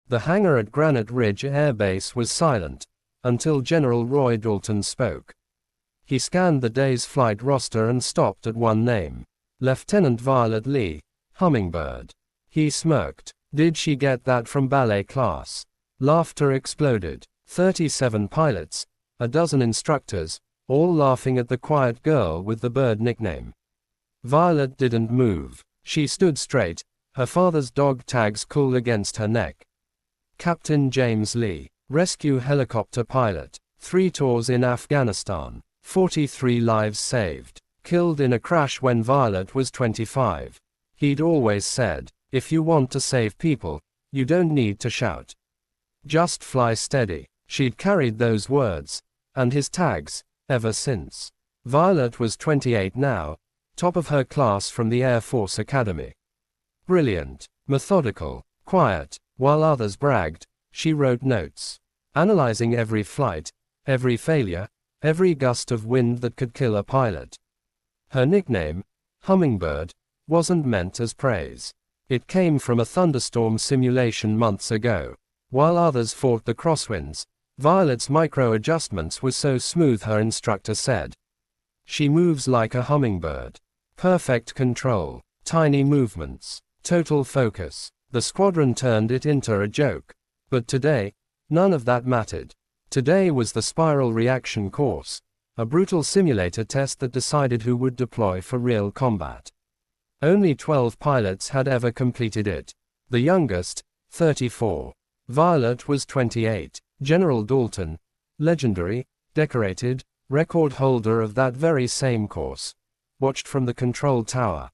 The hangar at Granite Ridge Air Base was silent, until General Roy Dalton spoke. He scanned the day's flight roster and stopped at one name. Lieutenant Violet Lee, Hummingbird. He smirked. Did she get that from ballet class? Laughter exploded. 37 pilots, a dozen instructors, all laughing at the quiet girl with the bird nickname. Violet didn't move. She stood straight, her father's dog tags cool against her neck. Captain James Lee, rescue helicopter pilot, 3 tours in Afghanistan, 43 lives saved, killed in a crash when Violet was 25. He'd always said, if you want to save people, you don't need to shout. Just fly steady. She'd carried those words, and his tags, ever since. Violet was 28 now, top of her class from the Air Force Academy. Brilliant, methodical, quiet, while others bragged, she wrote notes, analyzing every flight, every failure, every gust of wind that could kill a pilot. Her nickname, Hummingbird, wasn't meant as praise. It came from a thunderstorm simulation months ago. While others fought the crosswinds, Violet's micro-adjustments were so smooth, her instructor said. She moves like a hummingbird. Perfect control, tiny movements, total focus. The squadron turned it into a joke. But today, none of that mattered. Today was the spiral reaction course, a brutal simulator test that decided who would deploy for real combat. Only 12 pilots had ever completed it. The youngest, 34. Violet was 28. General Dalton, legendary, decorated, record holder of that very same course, watched from the control tower.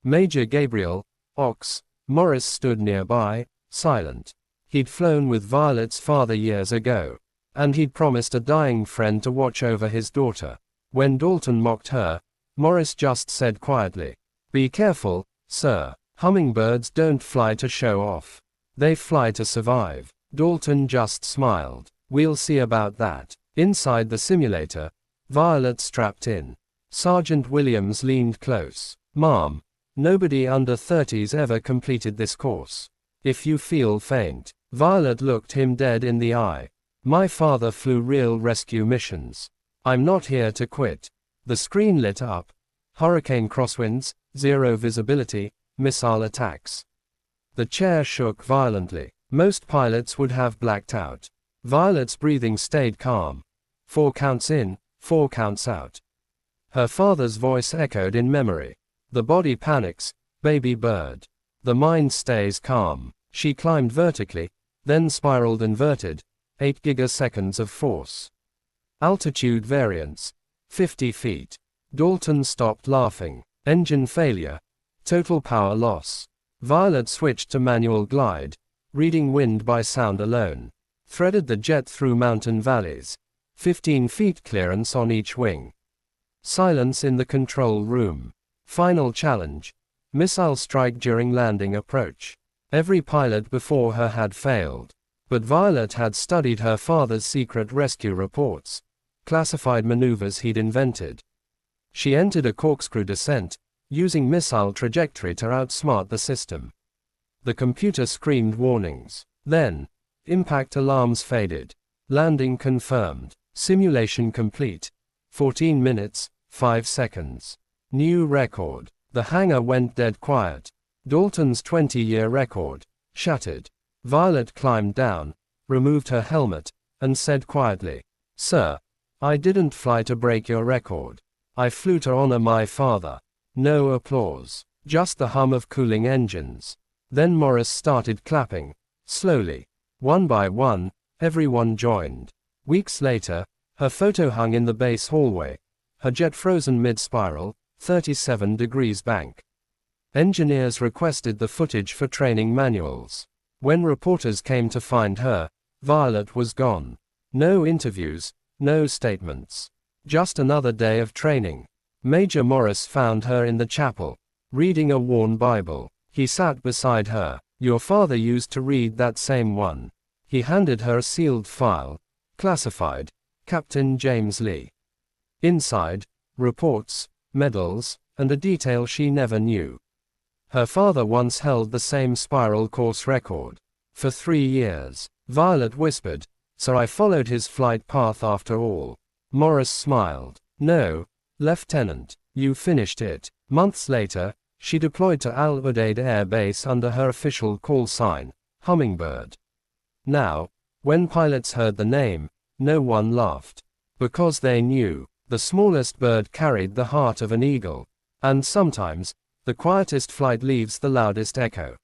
Major Gabriel, Ox, Morris stood nearby, silent. He'd flown with Violet's father years ago, and he'd promised a dying friend to watch over his daughter. When Dalton mocked her, Morris just said quietly, "Be careful, sir. Hummingbirds don't fly to show off. They fly to survive." Dalton just smiled. "We'll see about that." Inside the simulator, Violet strapped in. Sergeant Williams leaned close. "Ma'am, nobody under 30's ever completed this course. If you feel faint." Violet looked him dead in the eye. "My father flew real rescue missions. I'm not here to quit." The screen lit up. Hurricane crosswinds, zero visibility, missile attacks. The chair shook violently. Most pilots would have blacked out. Violet's breathing stayed calm. 4 counts in, 4 counts out. Her father's voice echoed in memory. The body panics, baby bird. The mind stays calm. She climbed vertically, then spiraled inverted, 8 gigaseconds of force. Altitude variance, 50 feet. Dalton stopped laughing. Engine failure. Total power loss. Violet switched to manual glide, reading wind by sound alone. Threaded the jet through mountain valleys. 15 feet clearance on each wing. Silence in the control room. Final challenge. Missile strike during landing approach. Every pilot before her had failed. But Violet had studied her father's secret rescue reports, classified maneuvers he'd invented. She entered a corkscrew descent, using missile trajectory to outsmart the system. The computer screamed warnings. Then, impact alarms faded. Landing confirmed. Simulation complete. 14 minutes, 5 seconds. New record. The hangar went dead quiet. Dalton's 20-year record shattered. Violet climbed down, removed her helmet, and said quietly, "Sir, I didn't fly to break your record. I flew to honor my father." No applause. Just the hum of cooling engines. Then Morris started clapping. Slowly. One by one, everyone joined. Weeks later, her photo hung in the base hallway. Her jet frozen mid-spiral, 37 degrees bank. Engineers requested the footage for training manuals. When reporters came to find her, Violet was gone. No interviews, no statements. Just another day of training. Major Morris found her in the chapel, reading a worn Bible. He sat beside her. "Your father used to read that same one." He handed her a sealed file, classified, Captain James Lee. Inside, reports, medals, and a detail she never knew. Her father once held the same spiral course record. For 3 years. Violet whispered. So I followed his flight path after all. Morris smiled. No, Lieutenant. You finished it. Months later, she deployed to Al Udeid Air Base under her official call sign, Hummingbird. Now, when pilots heard the name, no one laughed. Because they knew, the smallest bird carried the heart of an eagle. And sometimes, the quietest flight leaves the loudest echo.